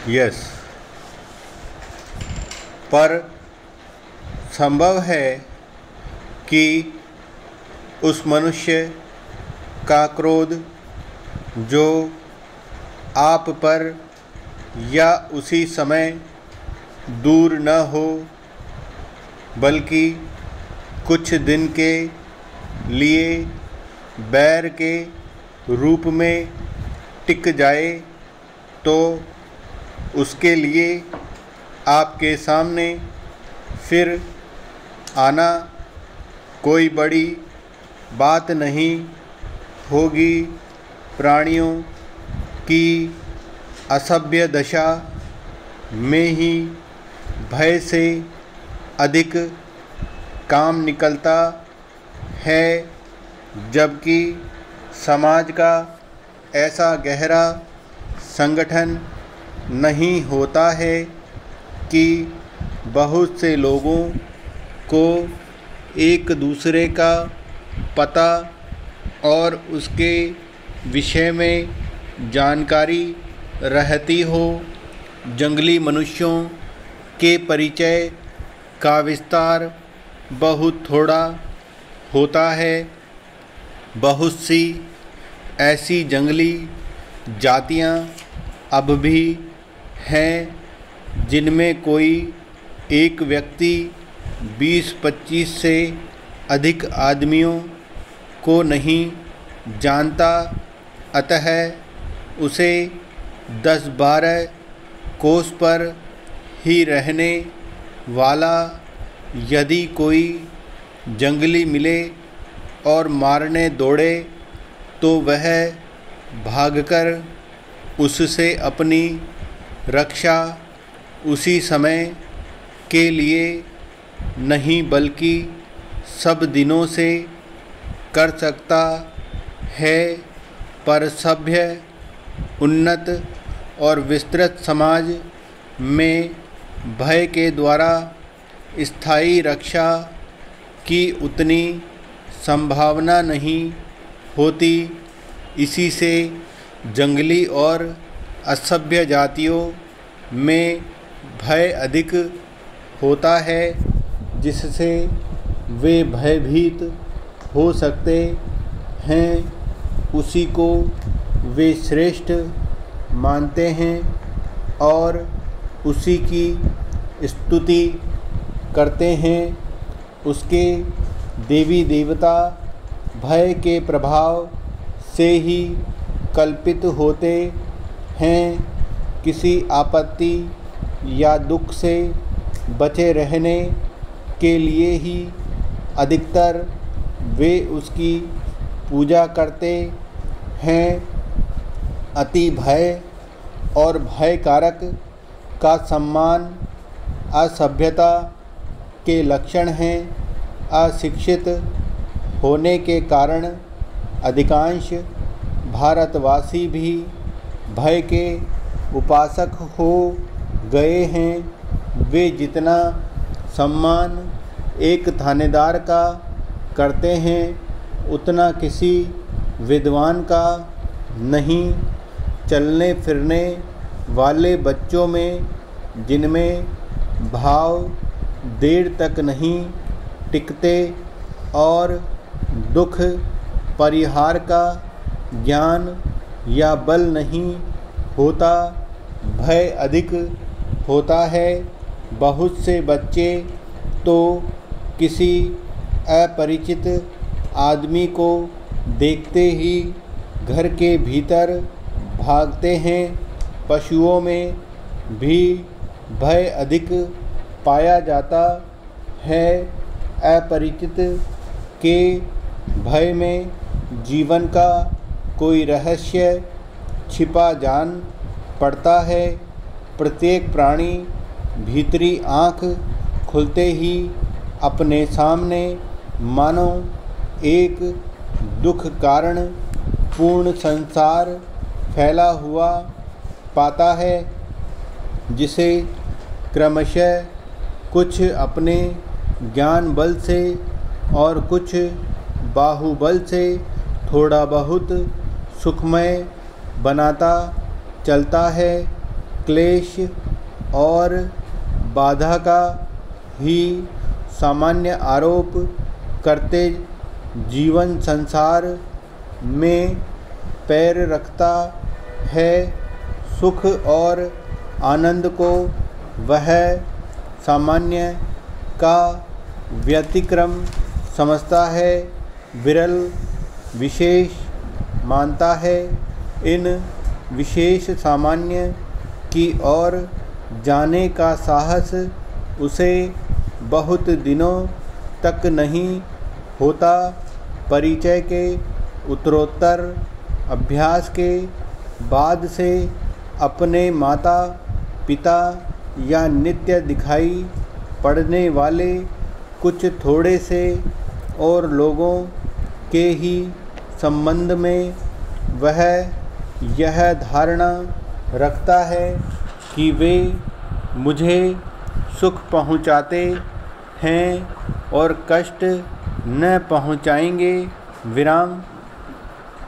Yes, पर संभव है कि उस मनुष्य का क्रोध जो आप पर या उसी समय दूर न हो, बल्कि कुछ दिन के लिए बैर के रूप में टिक जाए, तो उसके लिए आपके सामने फिर आना कोई बड़ी बात नहीं होगी। प्राणियों की असभ्य दशा में ही भय से अधिक काम निकलता है, जबकि समाज का ऐसा गहरा संगठन नहीं होता है कि बहुत से लोगों को एक दूसरे का पता और उसके विषय में जानकारी रहती हो। जंगली मनुष्यों के परिचय का विस्तार बहुत थोड़ा होता है। बहुत सी ऐसी जंगली जातियां अब भी हैं जिनमें कोई एक व्यक्ति 20-25 से अधिक आदमियों को नहीं जानता, अतः उसे 10-12 कोस पर ही रहने वाला यदि कोई जंगली मिले और मारने दौड़े, तो वह भागकर उससे अपनी रक्षा उसी समय के लिए नहीं बल्कि सब दिनों से कर सकता है। पर सभ्य, उन्नत और विस्तृत समाज में भय के द्वारा स्थायी रक्षा की उतनी संभावना नहीं होती। इसी से जंगली और असभ्य जातियों में भय अधिक होता है, जिससे वे भयभीत हो सकते हैं। उसी को वे श्रेष्ठ मानते हैं और उसी की स्तुति करते हैं। उसके देवी देवता भय के प्रभाव से ही कल्पित होते हैं। किसी आपत्ति या दुख से बचे रहने के लिए ही अधिकतर वे उसकी पूजा करते हैं। अति भय और भय कारक का सम्मान असभ्यता के लक्षण हैं। अशिक्षित होने के कारण अधिकांश भारतवासी भी भय के उपासक हो गए हैं। वे जितना सम्मान एक थानेदार का करते हैं, उतना किसी विद्वान का नहीं। चलने फिरने वाले बच्चों में जिनमें भाव देर तक नहीं टिकते और दुख परिहार का ज्ञान या बल नहीं होता, भय अधिक होता है। बहुत से बच्चे तो किसी अपरिचित आदमी को देखते ही घर के भीतर भागते हैं। पशुओं में भी भय अधिक पाया जाता है। अपरिचित के भय में जीवन का कोई रहस्य छिपा जान पड़ता है। प्रत्येक प्राणी भीतरी आँख खुलते ही अपने सामने मानो एक दुख कारण पूर्ण संसार फैला हुआ पाता है, जिसे क्रमशः कुछ अपने ज्ञान बल से और कुछ बाहुबल से थोड़ा बहुत सुखमय बनाता चलता है। क्लेश और बाधा का ही सामान्य आरोप करते जीवन संसार में पैर रखता है। सुख और आनंद को वह सामान्य का व्यतिक्रम समझता है, विरल विशेष मानता है। इन विशेष सामान्य की ओर जाने का साहस उसे बहुत दिनों तक नहीं होता। परिचय के उत्तरोत्तर अभ्यास के बाद से अपने माता पिता या नित्य दिखाई पड़ने वाले कुछ थोड़े से और लोगों के ही संबंध में वह यह धारणा रखता है कि वे मुझे सुख पहुँचाते हैं और कष्ट न पहुँचाएंगे। विराम।